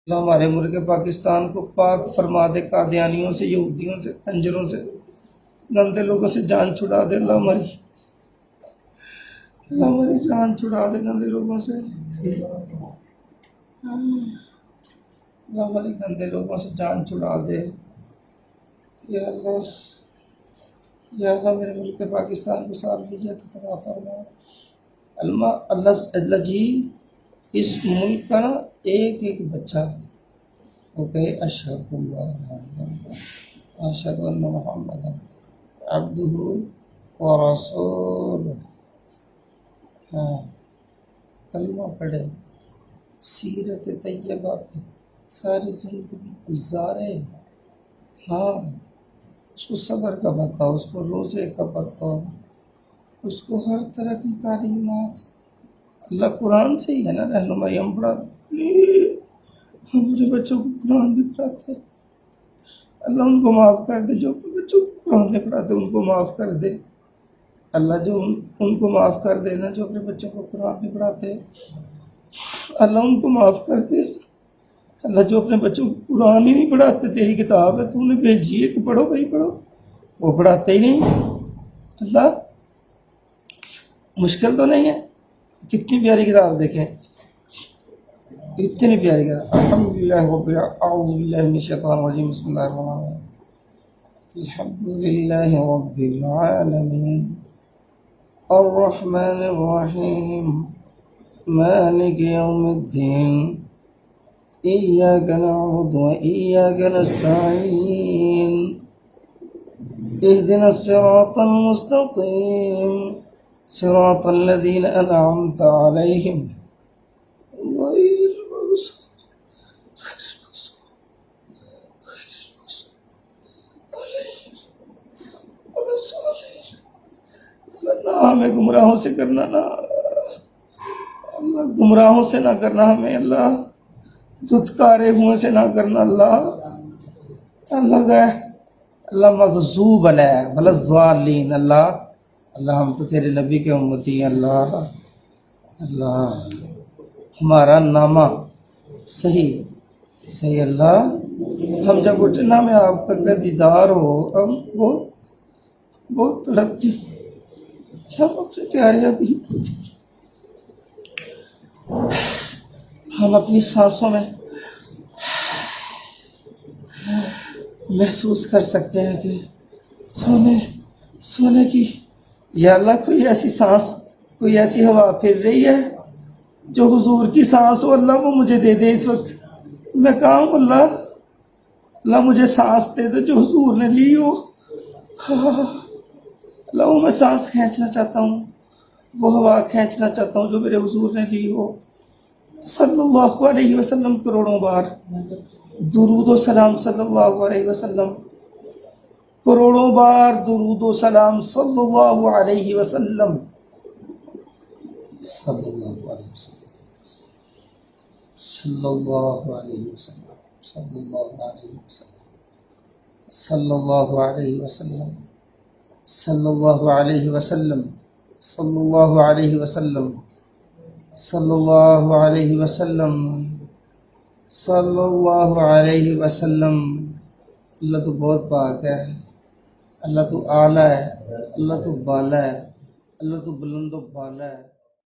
اللہ ہمارے ملک پاکستان کو پاک فرما دے قادیانیوں سے، یہودیوں سے، خنجروں سے، گندے لوگوں سے جان چھڑا دے۔ اللہ ہماری جان چھڑا دے گندے لوگوں سے۔ اللہ ہماری گندے لوگوں سے جان چھڑا دے۔ یا اللہ، یا اللہ میرے ملک پاکستان کو سالمیت عطا فرما۔ اللہ جی، اس ملک کا نا ایک ایک بچہ وہ کہے اشہد اللہ الہ الا اللہ اشہد ان محمد عبدہ ورسولہ، ہاں کلمہ پڑھے، سیرت طیبہ پہ ساری زندگی گزارے، ہاں اس کو صبر کا بتاؤ، اس کو روزے کا بتاؤ، اس کو ہر طرح کی تعلیمات۔ اللہ قرآن سے ہی ہے نا رہنمائی، ہم پڑھاتے ہمارے بچوں کو قرآن بھی پڑھاتے۔ اللہ ان کو معاف کر دے جو اپنے بچوں کو قرآن نہیں پڑھاتے، ان کو معاف کر دے۔ اللہ جو ان کو معاف کر دینا جو اپنے بچوں کو قرآن نہیں پڑھاتے، اللہ ان کو معاف کر دے۔ اللہ جو اپنے بچوں کو قرآن ہی نہیں پڑھاتے، تیری کتاب ہے تو نے بھیجی ہے کہ پڑھو بھائی پڑھو، وہ پڑھاتے ہی نہیں۔ اللہ مشکل تو نہیں ہے، کتنی پیاری کتاب دیکھیں، اتنی پیاری کتاب۔ الحمدللہ اعوذ باللہ من الشیطان الرجیم، بسم اللہ الرحمن الرحیم، الحمدللہ رب العالمین الرحمن الرحیم مالک یوم الدین ایاک نعبد و ایاک نستعین اهدنا الصراط المستقیم صراط الذین انعمت علیہم غیر المغضوب علیہم ولا الضالین۔ اللہ نہ ہمیں گمراہوں سے کرنا، نہ اللہ گمراہوں سے نہ کرنا ہمیں، اللہ دھتکارے ہوئے سے نہ کرنا، اللہ گئے اللہ مغضوب علیہ ولا الضالین۔ اللہ ہم تو تیرے نبی کے امتی ہیں، اللہ ہمارا نامہ صحیح اللہ، ہم جب اٹھنا میں آپ کا دیدار ہو، ہم بہت تڑپتے ہیں، ہم اپنے پیارے ابھی ہم اپنی سانسوں میں محسوس کر سکتے ہیں کہ سونے کی، یا اللہ کوئی ایسی سانس، کوئی ایسی ہوا پھر رہی ہے جو حضور کی سانس ہو، اللہ وہ مجھے دے دے اس وقت۔ میں کہا ہوں اللہ مجھے سانس دے دے جو حضور نے لی ہو، اللہ وہ میں سانس کھینچنا چاہتا ہوں، وہ ہوا کھینچنا چاہتا ہوں جو میرے حضور نے لی ہو صلی اللہ علیہ وسلم۔ کروڑوں بار درود و سلام صلی اللہ علیہ وسلم، کروڑوں بار درود و سلام صلی اللہ علیہ وسلم، صلی اللہ علیہ وسلم، صلی اللہ علیہ وسلم، صلی اللہ علیہ وسلم، صلی اللہ علیہ وسلم، صلی اللہ علیہ وسلم، صلی اللہ علیہ وسلم، صلی اللہ علیہ وسلم، صلی اللہ علیہ وسلم۔ اللہ تو بہت پاک ہے، اللہ تو اعلیٰ ہے، اللہ تو بالا ہے، اللہ تو بلند و بالا ہے۔